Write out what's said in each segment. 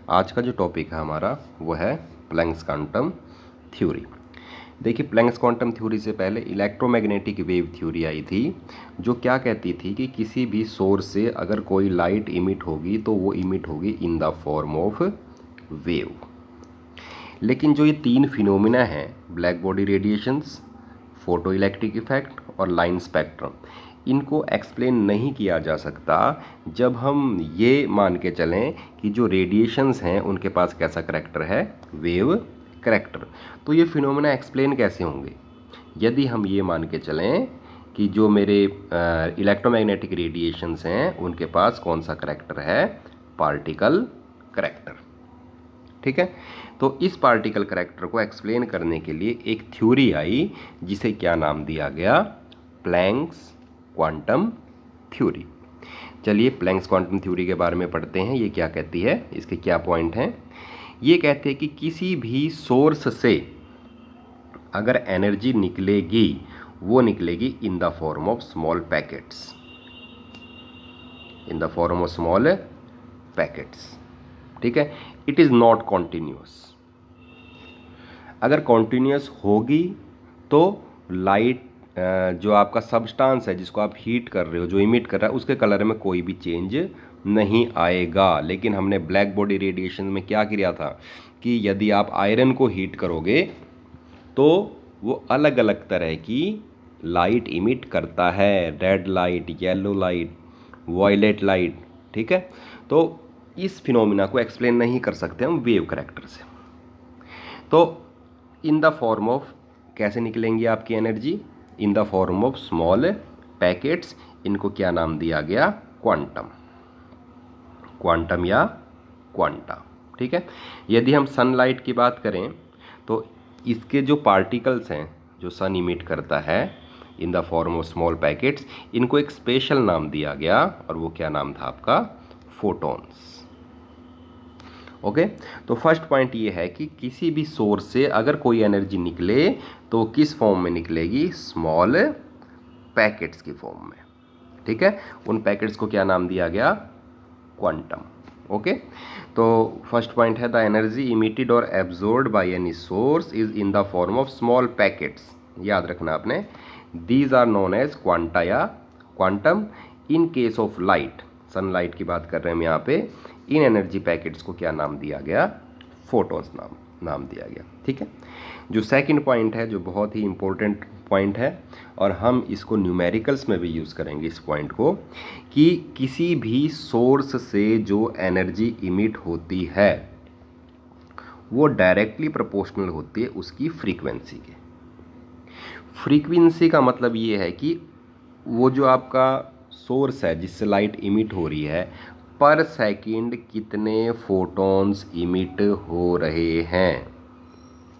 आज का जो टॉपिक है हमारा वो है प्लैंक्स क्वांटम थ्योरी। देखिए, प्लैंक्स क्वांटम थ्योरी से पहले इलेक्ट्रोमैग्नेटिक वेव थ्योरी आई थी, जो क्या कहती थी कि किसी भी सोर्स से अगर कोई लाइट इमिट होगी तो वो इमिट होगी इन द फॉर्म ऑफ वेव। लेकिन जो ये तीन फिनोमिना हैं, black body radiations, photo electric effect और लाइन स्पेक्ट्रम, इनको एक्सप्लेन नहीं किया जा सकता जब हम ये मान के चलें कि जो रेडिएशंस हैं उनके पास कैसा करैक्टर है, वेव करैक्टर। तो ये फिनोमेना एक्सप्लेन कैसे होंगे यदि हम ये मान के चलें कि जो मेरे इलेक्ट्रोमैग्नेटिक रेडिएशंस हैं उनके पास कौन सा करैक्टर है, पार्टिकल करैक्टर। ठीक है, तो इस पार्टिकल करैक्टर को एक्सप्लेन करने के लिए एक थ्योरी आई जिसे क्या नाम दिया गया, प्लैंक्स क्वांटम थ्योरी। चलिए प्लैंक्स क्वांटम थ्योरी के बारे में पढ़ते हैं। ये क्या कहती है, इसके क्या पॉइंट हैं। ये कहते हैं कि किसी भी सोर्स से अगर एनर्जी निकलेगी वो निकलेगी इन the form of small packets, in the form of small packets. ठीक है, इट इज़ नॉट कॉन्टिन्यूअस। अगर कॉन्टिन्यूअस होगी तो लाइट जो आपका सब्सटेंस है जिसको आप हीट कर रहे हो, जो इमिट कर रहा है, उसके कलर में कोई भी चेंज नहीं आएगा। लेकिन हमने ब्लैक बॉडी रेडिएशन में क्या किया था कि यदि आप आयरन को हीट करोगे तो वो अलग अलग तरह की लाइट इमिट करता है, red light, yellow light, violet light. ठीक है, तो इस फिनोमिना को एक्सप्लेन नहीं कर सकते हम वेव करैक्टर से। तो इन द फॉर्म ऑफ कैसे निकलेंगी आपकी energy, in the form of small packets. इनको क्या नाम दिया गया, क्वांटम, क्वांटम या क्वांटा। ठीक है, यदि हम सनलाइट की बात करें तो इसके जो पार्टिकल्स हैं जो सन इमिट करता है इन the form of small packets, इनको एक स्पेशल नाम दिया गया और वो क्या नाम था आपका, फोटॉन्स। ओके, तो फर्स्ट पॉइंट ये है कि किसी भी सोर्स से अगर कोई एनर्जी निकले तो किस फॉर्म में निकलेगी, स्मॉल पैकेट्स की फॉर्म में। ठीक है, उन पैकेट्स को क्या नाम दिया गया, क्वांटम। ओके, तो फर्स्ट पॉइंट है द एनर्जी इमिटेड और absorbed by any source is in the form of small packets. याद रखना आपने, these are known as quanta या quantum. In case of light, sunlight की बात कर रहे हैं हम यहाँ पे, इन एनर्जी पैकेट्स को क्या नाम दिया गया, फोटॉन्स नाम दिया गया। ठीक है, जो सेकंड पॉइंट है जो बहुत ही इंपॉर्टेंट पॉइंट है और हम इसको न्यूमेरिकल्स में भी यूज़ करेंगे इस पॉइंट को, कि किसी भी सोर्स से जो एनर्जी इमिट होती है वो डायरेक्टली प्रोपोर्शनल होती है उसकी फ्रीक्वेंसी के। फ्रीक्वेंसी का मतलब ये है कि वो जो आपका सोर्स है जिससे लाइट इमिट हो रही है, पर सेकंड कितने फोटॉन्स इमिट हो रहे हैं।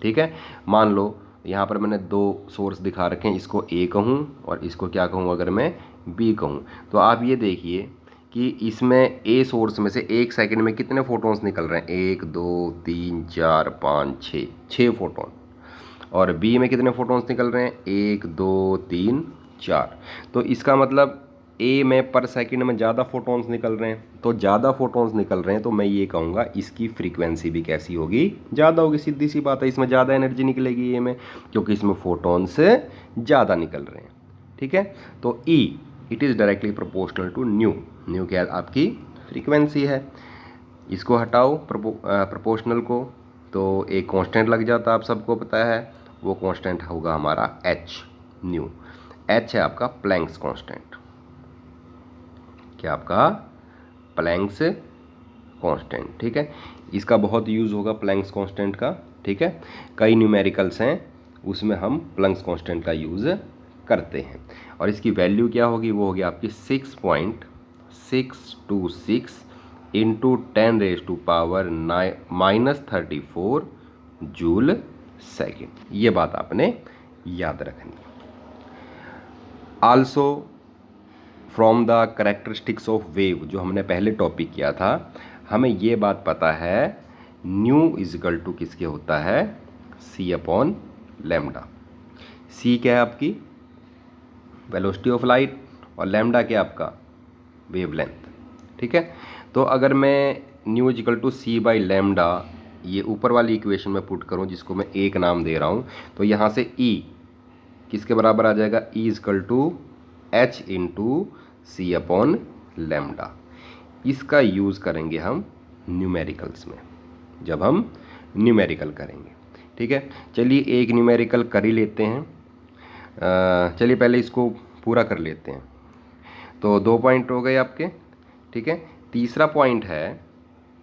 ठीक है, मान लो यहाँ पर मैंने दो सोर्स दिखा रखे हैं, इसको ए कहूँ और इसको क्या कहूँ अगर मैं बी कहूँ, तो आप ये देखिए कि इसमें ए सोर्स में से एक सेकंड में कितने फोटॉन्स निकल रहे हैं, 1 2 3 4 5 6 फोटॉन। और बी में कितने फोटॉन्स निकल रहे हैं, 1 2 3 4। तो इसका मतलब ए में पर सेकंड में ज़्यादा फोटॉन्स निकल रहे हैं, तो ज़्यादा फोटॉन्स निकल रहे हैं तो मैं ये कहूँगा इसकी फ्रीक्वेंसी भी कैसी होगी, ज़्यादा होगी। सीधी सी बात है, इसमें ज़्यादा एनर्जी निकलेगी ए में, क्योंकि इसमें फोटॉन्स ज़्यादा निकल रहे हैं। ठीक है, तो E it is directly proportional to nu. Nu क्या आपकी फ्रीक्वेंसी है, इसको हटाओ प्रोपोर्शनल को तो एक कांस्टेंट लग जाता, आप सबको पता है, वो कांस्टेंट होगा हमारा एच, न्यू। एच है आपका प्लैंक्स कांस्टेंट, क्या आपका प्लैंक्स कांस्टेंट। ठीक है, इसका बहुत यूज़ होगा प्लैंक्स कांस्टेंट का। ठीक है, कई न्यूमेरिकल्स हैं उसमें हम प्लैंक्स कांस्टेंट का यूज़ करते हैं और इसकी वैल्यू क्या होगी, वो होगी आपकी 6.626 इंटू 10⁻⁻34 जूल सेकेंड। ये बात आपने याद रखनी। Also from the characteristics of wave, जो हमने पहले टॉपिक किया था, हमें ये बात पता है न्यू इजिकल टू किसके होता है, सी अपॉन लैम्डा। सी क्या है आपकी वेलोसिटी ऑफ लाइट और लैम्डा क्या आपका वेवलेंथ। ठीक है, तो अगर मैं nu equal to C by lambda, ये ऊपर वाली इक्वेशन में पुट करूँ जिसको मैं एक नाम दे रहा हूँ, तो यहाँ से ई किसके बराबर आ जाएगा, E equal to H into C upon lambda. इसका यूज़ करेंगे हम न्यूमेरिकल्स में, जब हम न्यूमेरिकल करेंगे। ठीक है, चलिए एक न्यूमेरिकल कर ही लेते हैं। चलिए पहले इसको पूरा कर लेते हैं। तो 2 पॉइंट हो गए आपके। ठीक है, तीसरा पॉइंट है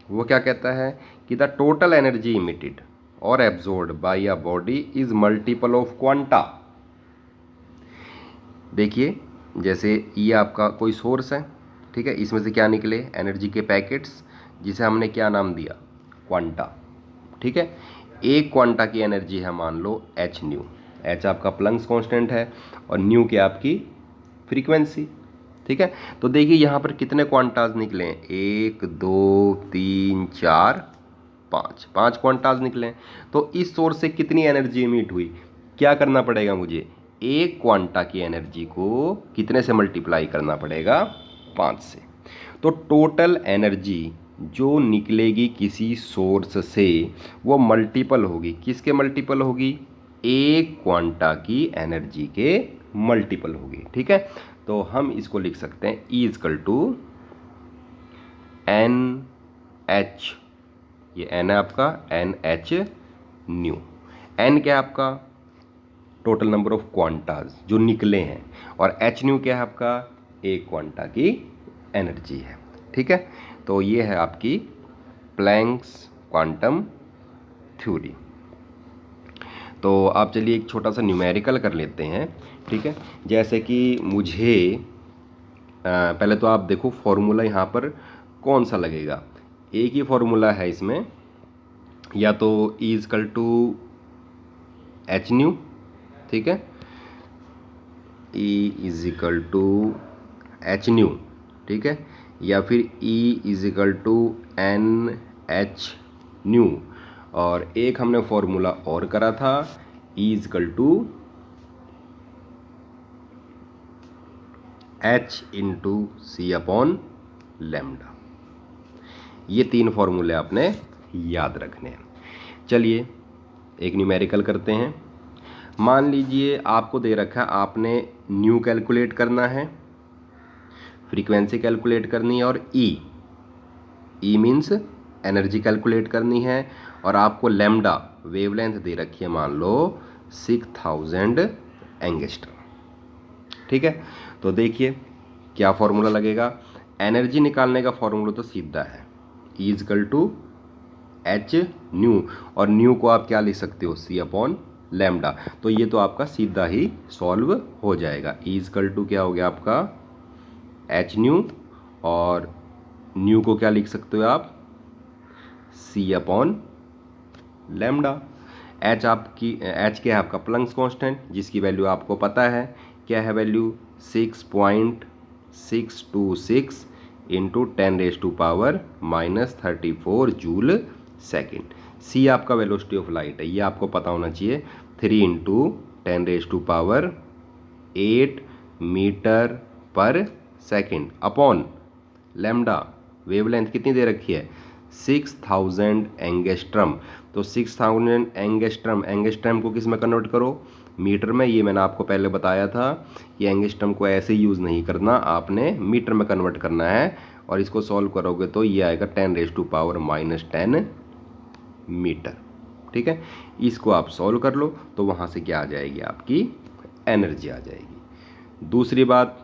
वो क्या कहता है कि द टोटल एनर्जी इमिटेड और absorbed bye a body is multiple of quanta. देखिए जैसे ये आपका कोई सोर्स है, ठीक है, इसमें से क्या निकले, एनर्जी के पैकेट्स, जिसे हमने क्या नाम दिया, क्वांटा। ठीक है, एक क्वांटा की एनर्जी है मान लो एच न्यू, एच आपका प्लैंक्स कांस्टेंट है और न्यू क्या आपकी फ्रीक्वेंसी। ठीक है, तो देखिए यहाँ पर कितने क्वांटाज निकले हैं, 1 2 3 4 5, 5 क्वांटाज निकले हैं। तो इस सोर्स से कितनी एनर्जी इमिट हुई, क्या करना पड़ेगा मुझे, एक क्वांटा की एनर्जी को कितने से मल्टीप्लाई करना पड़ेगा, 5 से। तो टोटल एनर्जी जो निकलेगी किसी सोर्स से वो मल्टीपल होगी, किसके मल्टीपल होगी, एक क्वांटा की एनर्जी के मल्टीपल होगी। ठीक है, तो हम इसको लिख सकते हैं E equal to N H, ये एन है आपका, एन एच न्यू। एन क्या है आपका, टोटल नंबर ऑफ क्वांटाज जो निकले हैं, और एच न्यू क्या है आपका, एक क्वांटा की एनर्जी है। ठीक है, तो ये है आपकी प्लैंक्स क्वांटम थ्योरी। तो आप चलिए एक छोटा सा न्यूमेरिकल कर लेते हैं। ठीक है, जैसे कि मुझे पहले तो आप देखो फॉर्मूला यहाँ पर कौन सा लगेगा, एक ही फॉर्मूला है इसमें, या तो E equal to H nu, ठीक है, E equal to H nu, ठीक है, या फिर E equal to N H nu, और एक हमने फॉर्मूला और करा था E equal to H into C upon lambda. ये 3 फॉर्मूले आपने याद रखने हैं। चलिए एक न्यूमेरिकल करते हैं। मान लीजिए आपको दे रखा है, आपने न्यू कैलकुलेट करना है, फ्रीक्वेंसी कैलकुलेट करनी है, और ई मीन्स एनर्जी कैलकुलेट करनी है, और आपको लैम्डा वेवलेंथ दे रखी है मान लो 6000 एंगस्ट्रम। ठीक है, तो देखिए क्या फॉर्मूला लगेगा, एनर्जी निकालने का फॉर्मूला तो सीधा है, E equal to H nu, और न्यू को आप क्या लिख सकते हो, सी अपॉन लैम्डा। तो ये तो आपका सीधा ही सॉल्व हो जाएगा। E इजकल टू क्या हो गया आपका एच न्यू, और न्यू को क्या लिख सकते हो आप, सी अपॉन लैम्डा। एच आपकी, एच क्या है आपका प्लैंक्स कांस्टेंट, जिसकी वैल्यू आपको पता है, क्या है वैल्यू 6.626 इंटू 10⁻⁻34 जूल सेकेंड। सी आपका वेलोसिटी ऑफ लाइट है, ये आपको पता होना चाहिए, 3 इंटू 10⁸8 मीटर पर सेकेंड अपॉन लैम्डा वेवलेंथ कितनी दे रखी है, 6000 एंगस्ट्रम। तो 6000 एंगस्ट्रम, एंगस्ट्रम को किस में कन्वर्ट करो, मीटर में। ये मैंने आपको पहले बताया था कि एंगस्ट्रम को ऐसे यूज़ नहीं करना, आपने मीटर में कन्वर्ट करना है, और इसको सॉल्व करोगे तो ये आएगा 10⁻⁻10 मीटर। ठीक है, इसको आप सॉल्व कर लो तो वहाँ से क्या आ जाएगी, आपकी एनर्जी आ जाएगी। दूसरी बात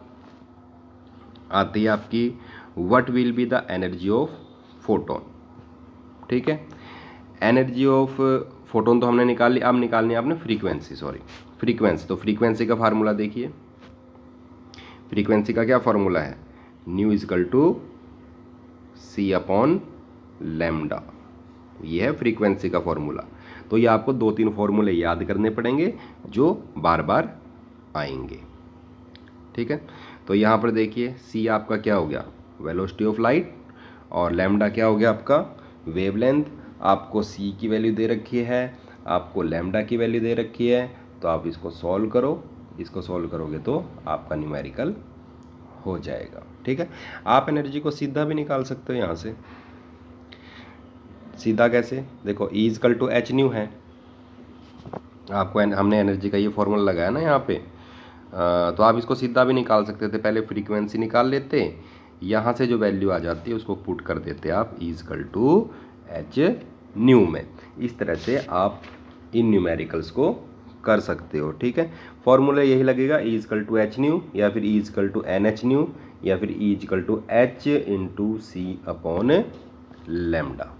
आती है आपकी, what will be the energy of photon. ठीक है, एनर्जी ऑफ फोटोन तो हमने निकाल ली, अब निकालनी है आपने फ्रीक्वेंसी, फ्रीक्वेंसी। तो फ्रीक्वेंसी का फार्मूला देखिए, फ्रीक्वेंसी का क्या फार्मूला है, nu equal to C upon lambda, ये है फ्रीक्वेंसी का फॉर्मूला। तो ये आपको 2-3 फॉर्मूले याद करने पड़ेंगे जो बार बार आएंगे। ठीक है, तो यहाँ पर देखिए सी आपका क्या हो गया, वेलोसिटी ऑफ लाइट, और लैम्डा क्या हो गया आपका वेवलेंथ। आपको सी की वैल्यू दे रखी है, आपको लैम्डा की वैल्यू दे रखी है, तो आप इसको सॉल्व करो, इसको सॉल्व करोगे तो आपका न्यूमेरिकल हो जाएगा। ठीक है, आप एनर्जी को सीधा भी निकाल सकते हो यहाँ से, सीधा कैसे, देखो E equal to H nu है, आपको हमने एनर्जी का ये फॉर्मूला लगाया ना यहाँ पे, तो आप इसको सीधा भी निकाल सकते थे, पहले फ्रीक्वेंसी निकाल लेते, यहाँ से जो वैल्यू आ जाती है उसको पुट कर देते आप E equal to H nu में। इस तरह से आप इन न्यूमेरिकल्स को कर सकते हो, ठीक है। फॉर्मूला यही लगेगा, E equal to H nu या फिर E equal to N H nu या फिर E equal to H into C upon lambda.